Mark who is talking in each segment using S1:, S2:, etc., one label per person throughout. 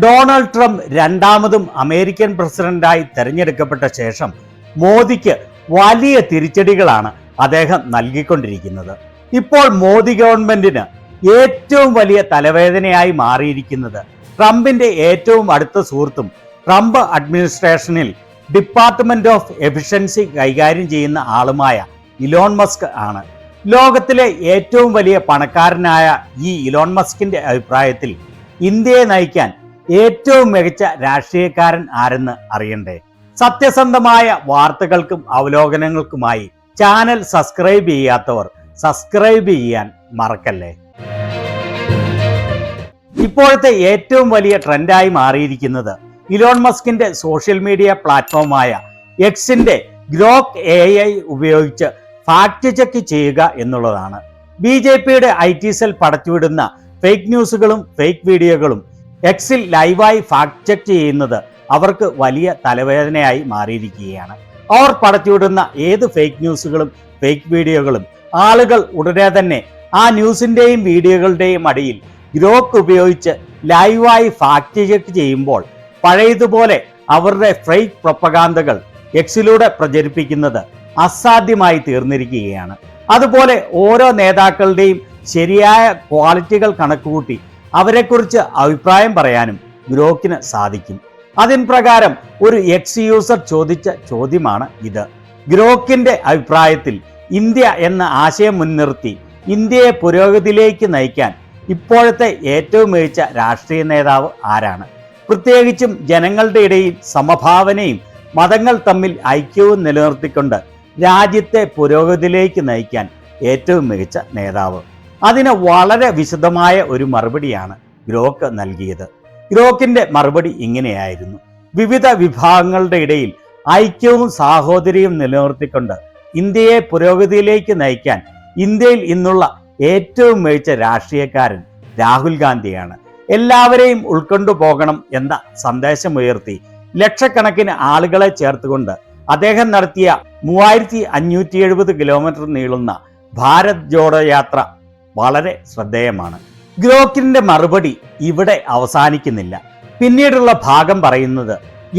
S1: Donald Trump രണ്ടാമതും American പ്രസിഡന്റായി തെരഞ്ഞെടുക്കപ്പെട്ട ശേഷം മോദിക്ക് വലിയ തിരിച്ചടികളാണ് അദ്ദേഹം നൽകിക്കൊണ്ടിരിക്കുന്നത്. ഇപ്പോൾ മോദി ഗവൺമെന്റിന് ഏറ്റവും വലിയ തലവേദനയായി മാറിയിരിക്കുന്നത് ട്രംപിന്റെ ഏറ്റവും അടുത്ത സുഹൃത്തും ട്രംപ് അഡ്മിനിസ്ട്രേഷനിൽ ഡിപ്പാർട്ട്മെന്റ് ഓഫ് എഫിഷ്യൻസി കൈകാര്യം ചെയ്യുന്ന ആളുമായ ഇലോൺ മസ്ക് ആണ്. ലോകത്തിലെ ഏറ്റവും വലിയ പണക്കാരനായ ഈ ഇലോൺ മസ്കിന്റെ അഭിപ്രായത്തിൽ ഇന്ത്യയെ നയിക്കാൻ ഏറ്റവും മികച്ച രാഷ്ട്രീയക്കാരൻ ആരെന്ന് അറിയണ്ടേ? സത്യസന്ധമായ വാർത്തകൾക്കും അവലോകനങ്ങൾക്കുമായി ചാനൽ സബ്സ്ക്രൈബ് ചെയ്യാത്തവർ സബ്സ്ക്രൈബ് ചെയ്യാൻ മറക്കല്ലേ. ഇപ്പോഴത്തെ ഏറ്റവും വലിയ ട്രെൻഡായി മാറിയിരിക്കുന്നത് ഇലോൺ മസ്കിന്റെ സോഷ്യൽ മീഡിയ പ്ലാറ്റ്ഫോമായ എക്സിന്റെ ഗ്രോക്ക് AI ഉപയോഗിച്ച് ഫാക്ട് ചെക്ക് ചെയ്യുക എന്നുള്ളതാണ്. BJPയുടെ IT സെൽ പടച്ചുവിടുന്ന ഫേക്ക് ന്യൂസുകളും ഫേക്ക് വീഡിയോകളും എക്സിൽ ലൈവായി ഫാക്ട് ചെക്ക് ചെയ്യുന്നത് അവർക്ക് വലിയ തലവേദനയായി മാറിയിരിക്കുകയാണ്. അവർ പടച്ചുവിടുന്ന ഏത് ഫേക്ക് ന്യൂസുകളും ഫേക്ക് വീഡിയോകളും ആളുകൾ ഉടനെ തന്നെ ആ ന്യൂസിൻ്റെയും വീഡിയോകളുടെയും അടിയിൽ ഗ്രോക്ക് ഉപയോഗിച്ച് ലൈവായി ഫാക്ട് ചെക്ക് ചെയ്യുമ്പോൾ പഴയതുപോലെ അവരുടെ ഫേക്ക് പ്രൊപ്പഗാൻഡകൾ എക്സിലൂടെ പ്രചരിപ്പിക്കുന്നത് അസാധ്യമായി തീർന്നിരിക്കുകയാണ്. അതുപോലെ ഓരോ നേതാക്കളുടെയും ശരിയായ ക്വാളിറ്റികൾ കണക്കുകൂട്ടി അവരെക്കുറിച്ച് അഭിപ്രായം പറയാനും ഗ്രോക്കിന് സാധിക്കും. അതിൻ പ്രകാരം ഒരു എക്സ് യൂസർ ചോദിച്ച ചോദ്യമാണ് ഇത്. ഗ്രോക്കിന്റെ അഭിപ്രായത്തിൽ ഇന്ത്യ എന്ന ആശയം മുൻനിർത്തി ഇന്ത്യയെ പുരോഗതിയിലേക്ക് നയിക്കാൻ ഇപ്പോഴത്തെ ഏറ്റവും മികച്ച രാഷ്ട്രീയ നേതാവ് ആരാണ്? പ്രത്യേകിച്ചും ജനങ്ങളുടെ ഇടയിൽ സമഭാവനയും മതങ്ങൾ തമ്മിൽ ഐക്യവും നിലനിർത്തിക്കൊണ്ട് രാജ്യത്തെ പുരോഗതിയിലേക്ക് നയിക്കാൻ ഏറ്റവും മികച്ച നേതാവ്. അതിന് വളരെ വിശദമായ ഒരു മറുപടിയാണ് ഗ്രോക്ക് നൽകിയത്. ഗ്രോക്കിന്റെ മറുപടി ഇങ്ങനെയായിരുന്നു: വിവിധ വിഭാഗങ്ങളുടെ ഇടയിൽ ഐക്യവും സാഹോദര്യവും നിലനിർത്തിക്കൊണ്ട് ഇന്ത്യയെ പുരോഗതിയിലേക്ക് നയിക്കാൻ ഇന്ത്യയിൽ ഇന്നുള്ള ഏറ്റവും മികച്ച രാഷ്ട്രീയക്കാരൻ രാഹുൽ ഗാന്ധിയാണ്. എല്ലാവരെയും ഉൾക്കൊണ്ടു പോകണം എന്ന സന്ദേശമുയർത്തി ലക്ഷക്കണക്കിന് ആളുകളെ ചേർത്തുകൊണ്ട് അദ്ദേഹം നടത്തിയ 3570 കിലോമീറ്റർ നീളുന്ന ഭാരത് ജോഡോ യാത്ര വളരെ ശ്രദ്ധേയമാണ്. ഗ്രോക്കിന്റെ മറുപടി ഇവിടെ അവസാനിക്കുന്നില്ല. പിന്നീടുള്ള ഭാഗം പറയുന്നത്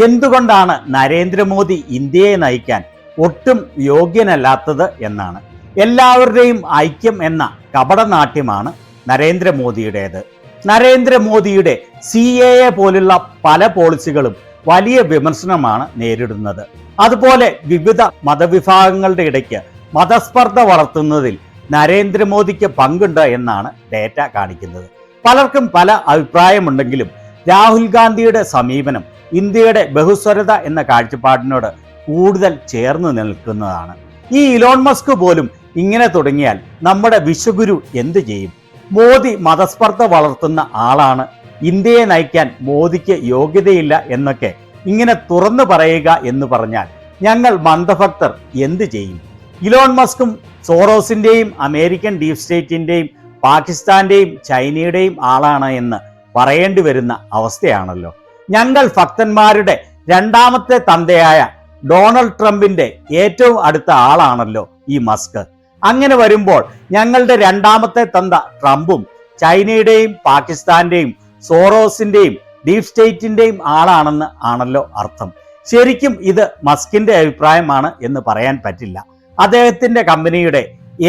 S1: എന്തുകൊണ്ടാണ് നരേന്ദ്രമോദി ഇന്ത്യയെ നയിക്കാൻ ഒട്ടും യോഗ്യനല്ലാത്തത് എന്നാണ്. എല്ലാവരുടെയും ഐക്യം എന്ന കപടനാട്യമാണ് നരേന്ദ്രമോദിയുടേത്. നരേന്ദ്രമോദിയുടെ CAA പോലുള്ള പല പോളിസികളും വലിയ വിമർശനമാണ് നേരിടുന്നത്. അതുപോലെ വിവിധ മതവിഭാഗങ്ങളുടെ ഇടയ്ക്ക് മതസ്പർദ്ധ വളർത്തുന്നതിൽ നരേന്ദ്രമോദിക്ക് പങ്കുണ്ട് എന്നാണ് ഡേറ്റ കാണിക്കുന്നത്. പലർക്കും പല അഭിപ്രായമുണ്ടെങ്കിലും രാഹുൽ ഗാന്ധിയുടെ സമീപനം ഇന്ത്യയുടെ ബഹുസ്വരത എന്ന കാഴ്ചപ്പാടിനോട് കൂടുതൽ ചേർന്ന് നിൽക്കുന്നതാണ്. ഈ ഇലോൺ മസ്ക് പോലും ഇങ്ങനെ തുടങ്ങിയാൽ നമ്മുടെ വിശ്വഗുരു എന്ത് ചെയ്യും? മോദി മതസ്പർദ്ധ വളർത്തുന്ന ആളാണ്, ഇന്ത്യയെ നയിക്കാൻ മോദിക്ക് യോഗ്യതയില്ല എന്നൊക്കെ ഇങ്ങനെ തുറന്നു പറയുക എന്ന് പറഞ്ഞാൽ ഞങ്ങൾ മന്ദഭക്തർ എന്ത് ചെയ്യും? ഇലോൺ മസ്കും സോറോസിന്റെയും അമേരിക്കൻ ഡീപ് സ്റ്റേറ്റിന്റെയും പാകിസ്ഥാന്റെയും ചൈനയുടെയും ആളാണ് എന്ന് പറയേണ്ടി വരുന്ന അവസ്ഥയാണല്ലോ. ഞങ്ങൾ ഭക്തന്മാരുടെ രണ്ടാമത്തെ തന്തയായ ഡൊണാൾഡ് ട്രംപിന്റെ ഏറ്റവും അടുത്ത ആളാണല്ലോ ഈ മസ്ക്. അങ്ങനെ വരുമ്പോൾ ഞങ്ങളുടെ രണ്ടാമത്തെ തന്ത ട്രംപും ചൈനയുടെയും പാകിസ്ഥാന്റെയും സോറോസിന്റെയും ഡീപ് സ്റ്റേറ്റിന്റെയും ആളാണെന്ന് ആണല്ലോ അർത്ഥം. ശരിക്കും ഇത് മസ്കിന്റെ അഭിപ്രായമാണ് എന്ന് പറയാൻ പറ്റില്ല. അദ്ദേഹത്തിന്റെ കമ്പനിയുടെ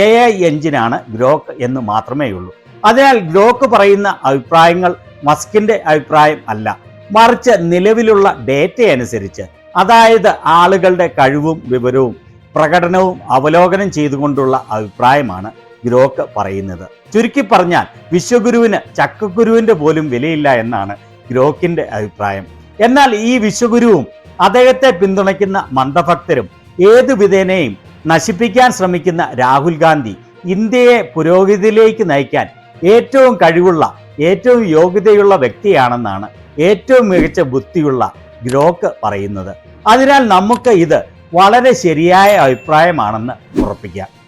S1: AI എഞ്ചിനാണ് ഗ്രോക്ക് എന്ന് മാത്രമേ ഉള്ളൂ. അതിനാൽ ഗ്രോക്ക് പറയുന്ന അഭിപ്രായങ്ങൾ മസ്കിന്റെ അഭിപ്രായം അല്ല, മറിച്ച് നിലവിലുള്ള ഡേറ്റ അനുസരിച്ച്, അതായത് ആളുകളുടെ കഴിവും വിവരവും പ്രകടനവും അവലോകനം ചെയ്തുകൊണ്ടുള്ള അഭിപ്രായമാണ് ഗ്രോക്ക് പറയുന്നത്. ചുരുക്കി പറഞ്ഞാൽ വിശ്വഗുരുവിന് ചക്കക്കുരുവിന്റെ പോലും വിലയില്ല എന്നാണ് ഗ്രോക്കിന്റെ അഭിപ്രായം. എന്നാൽ ഈ വിശ്വഗുരുവും അദ്ദേഹത്തെ പിന്തുണയ്ക്കുന്ന മന്ദഭക്തരും ഏതു വിധേനയും നശിപ്പിക്കാൻ ശ്രമിക്കുന്ന രാഹുൽ ഗാന്ധി ഇന്ത്യയെ പുരോഗതിയിലേക്ക് നയിക്കാൻ ഏറ്റവും കഴിവുള്ള, ഏറ്റവും യോഗ്യതയുള്ള വ്യക്തിയാണെന്നാണ് ഏറ്റവും മികച്ച ബുദ്ധിയുള്ള ഗ്രോക്ക് പറയുന്നത്. അതിനാൽ നമുക്ക് ഇത് വളരെ ശരിയായ അഭിപ്രായമാണെന്ന് ഉറപ്പിക്കാം.